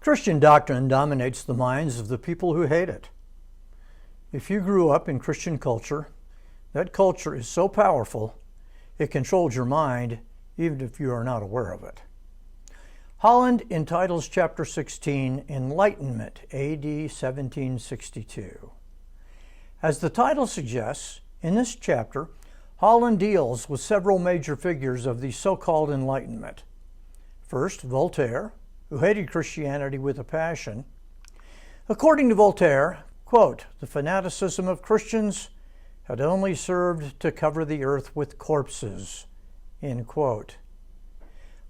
Christian doctrine dominates the minds of the people who hate it. If you grew up in Christian culture, that culture is so powerful, it controls your mind even if you are not aware of it. Holland entitles chapter 16, Enlightenment, AD 1762. As the title suggests, in this chapter, Holland deals with several major figures of the so-called Enlightenment. First, Voltaire, who hated Christianity with a passion. According to Voltaire, quote, "The fanaticism of Christians had only served to cover the earth with corpses," end quote.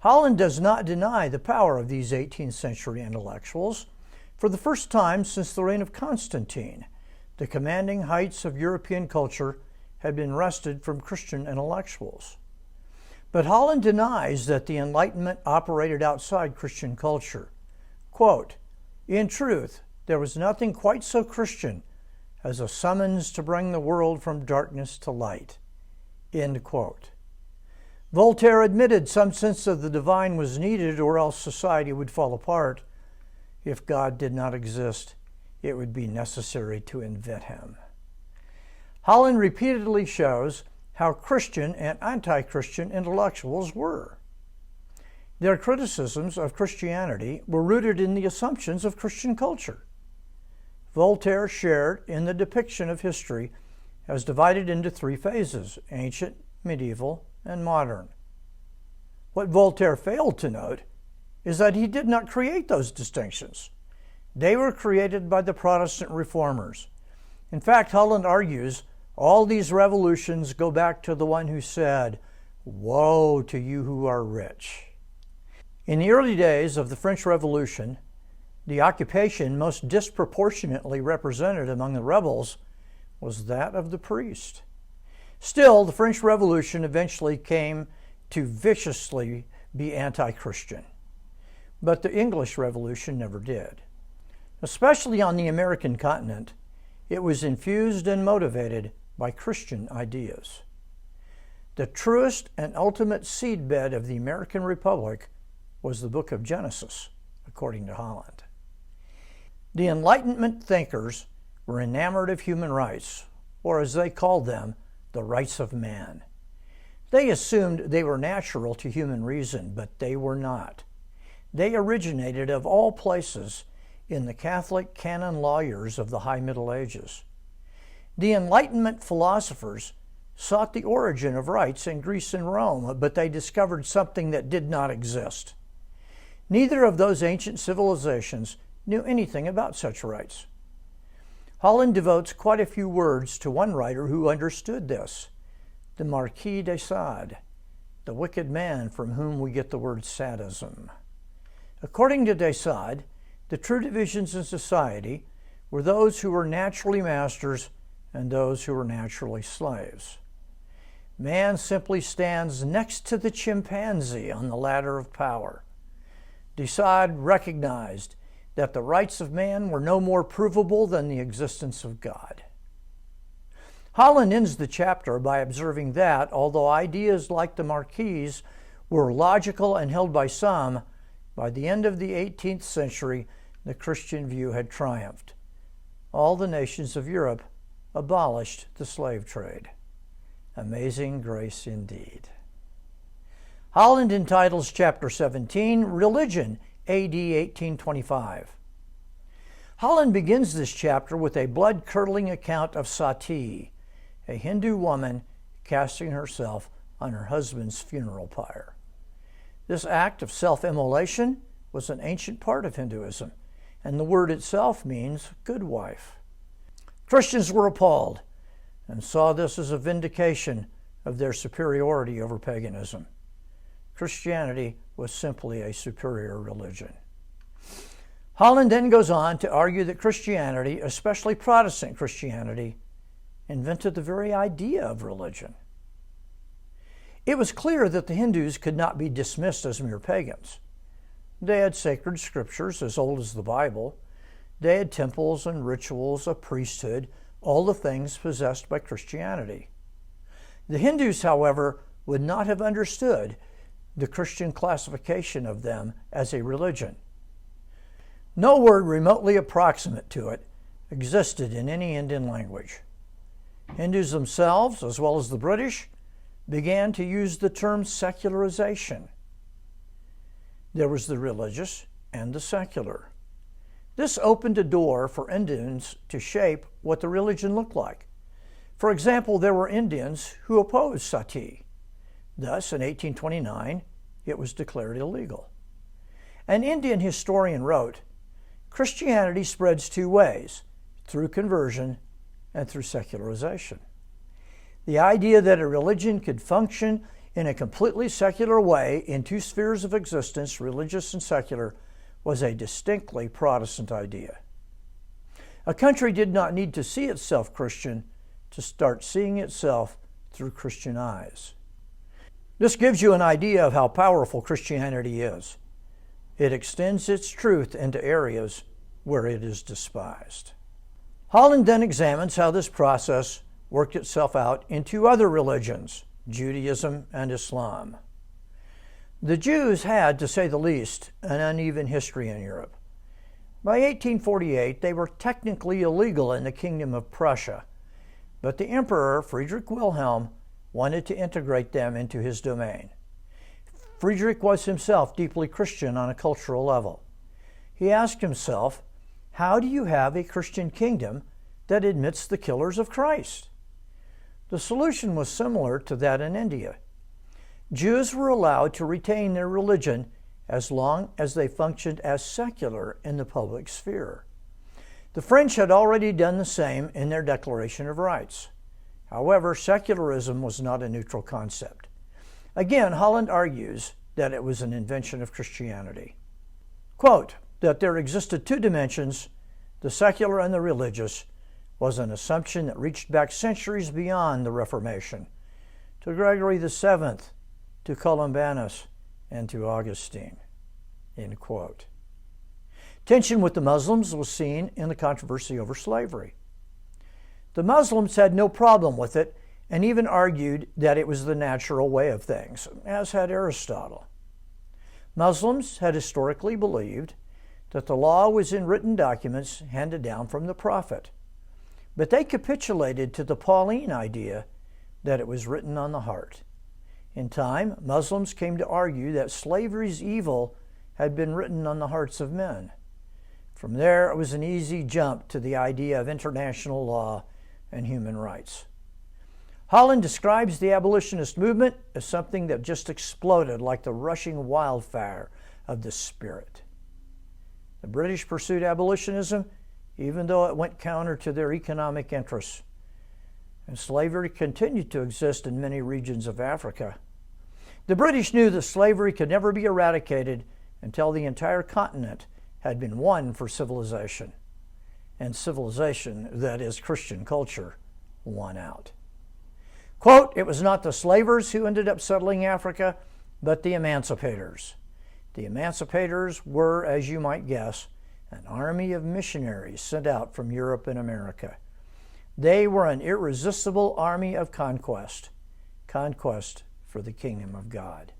Holland does not deny the power of these 18th century intellectuals. For the first time since the reign of Constantine, the commanding heights of European culture had been wrested from Christian intellectuals. But Holland denies that the Enlightenment operated outside Christian culture. Quote, "In truth, there was nothing quite so Christian as a summons to bring the world from darkness to light." End quote. Voltaire admitted some sense of the divine was needed, or else society would fall apart. If God did not exist, it would be necessary to invent him. Holland repeatedly shows how Christian and anti-Christian intellectuals were. Their criticisms of Christianity were rooted in the assumptions of Christian culture. Voltaire shared in the depiction of history as divided into three phases: ancient, medieval, and modern. What Voltaire failed to note is that he did not create those distinctions. They were created by the Protestant reformers. In fact, Holland argues all these revolutions go back to the one who said, "Woe to you who are rich." In the early days of the French Revolution, the occupation most disproportionately represented among the rebels was that of the priest. Still, the French Revolution eventually came to viciously be anti-Christian. But the English Revolution never did. Especially on the American continent, it was infused and motivated by Christian ideas. The truest and ultimate seedbed of the American Republic was the book of Genesis, according to Holland. The Enlightenment thinkers were enamored of human rights, or as they called them, the rights of man. They assumed they were natural to human reason, but they were not. They originated, of all places, in the Catholic canon lawyers of the High Middle Ages. The Enlightenment philosophers sought the origin of rights in Greece and Rome, but they discovered something that did not exist. Neither of those ancient civilizations knew anything about such rights. Holland devotes quite a few words to one writer who understood this, the Marquis de Sade, the wicked man from whom we get the word sadism. According to de Sade, the true divisions in society were those who were naturally masters and those who were naturally slaves. Man simply stands next to the chimpanzee on the ladder of power. De Sade recognized that the rights of man were no more provable than the existence of God. Holland ends the chapter by observing that, although ideas like the Marquis were logical and held by some, by the end of the 18th century, the Christian view had triumphed. All the nations of Europe abolished the slave trade. Amazing grace indeed. Holland entitles chapter 17, Religion, AD 1825. Holland begins this chapter with a blood-curdling account of Sati, a Hindu woman casting herself on her husband's funeral pyre. This act of self-immolation was an ancient part of Hinduism, and the word itself means good wife. Christians were appalled and saw this as a vindication of their superiority over paganism. Christianity was simply a superior religion. Holland then goes on to argue that Christianity, especially Protestant Christianity, invented the very idea of religion. It was clear that the Hindus could not be dismissed as mere pagans. They had sacred scriptures as old as the Bible. They had temples and rituals, a priesthood, all the things possessed by Christianity. The Hindus, however, would not have understood the Christian classification of them as a religion. No word remotely approximate to it existed in any Indian language. Hindus themselves, as well as the British, began to use the term secularization. There was the religious and the secular. This opened a door for Indians to shape what the religion looked like. For example, there were Indians who opposed sati. Thus, in 1829, it was declared illegal. An Indian historian wrote, "Christianity spreads two ways, through conversion and through secularization." The idea that a religion could function in a completely secular way in two spheres of existence, religious and secular, was a distinctly Protestant idea. A country did not need to see itself Christian to start seeing itself through Christian eyes. This gives you an idea of how powerful Christianity is. It extends its truth into areas where it is despised. Holland then examines how this process worked itself out into other religions, Judaism and Islam. The Jews had, to say the least, an uneven history in Europe. By 1848, they were technically illegal in the Kingdom of Prussia, but the Emperor Friedrich Wilhelm wanted to integrate them into his domain. Friedrich was himself deeply Christian on a cultural level. He asked himself, how do you have a Christian kingdom that admits the killers of Christ? The solution was similar to that in India. Jews were allowed to retain their religion as long as they functioned as secular in the public sphere. The French had already done the same in their Declaration of Rights. However, secularism was not a neutral concept. Again, Holland argues that it was an invention of Christianity. Quote, that there existed two dimensions, the secular and the religious, was an assumption that reached back centuries beyond the Reformation, to Gregory VII, to Columbanus, and to Augustine. End quote. Tension with the Muslims was seen in the controversy over slavery. The Muslims had no problem with it and even argued that it was the natural way of things, as had Aristotle. Muslims had historically believed that the law was in written documents handed down from the prophet, but they capitulated to the Pauline idea that it was written on the heart. In time, Muslims came to argue that slavery's evil had been written on the hearts of men. From there, it was an easy jump to the idea of international law and human rights. Holland describes the abolitionist movement as something that just exploded like the rushing wildfire of the spirit. The British pursued abolitionism even though it went counter to their economic interests, and slavery continued to exist in many regions of Africa. The British knew that slavery could never be eradicated until the entire continent had been won for civilization, and civilization, that is Christian culture, won out. Quote, it was not the slavers who ended up settling Africa, but the emancipators. The emancipators were, as you might guess, an army of missionaries sent out from Europe and America. They were an irresistible army of conquest for the kingdom of God.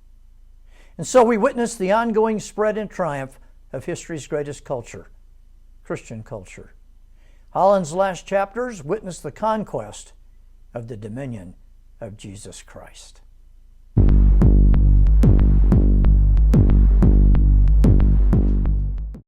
And so we witness the ongoing spread and triumph of history's greatest culture, Christian culture. Holland's last chapters witness the conquest of the dominion of Jesus Christ.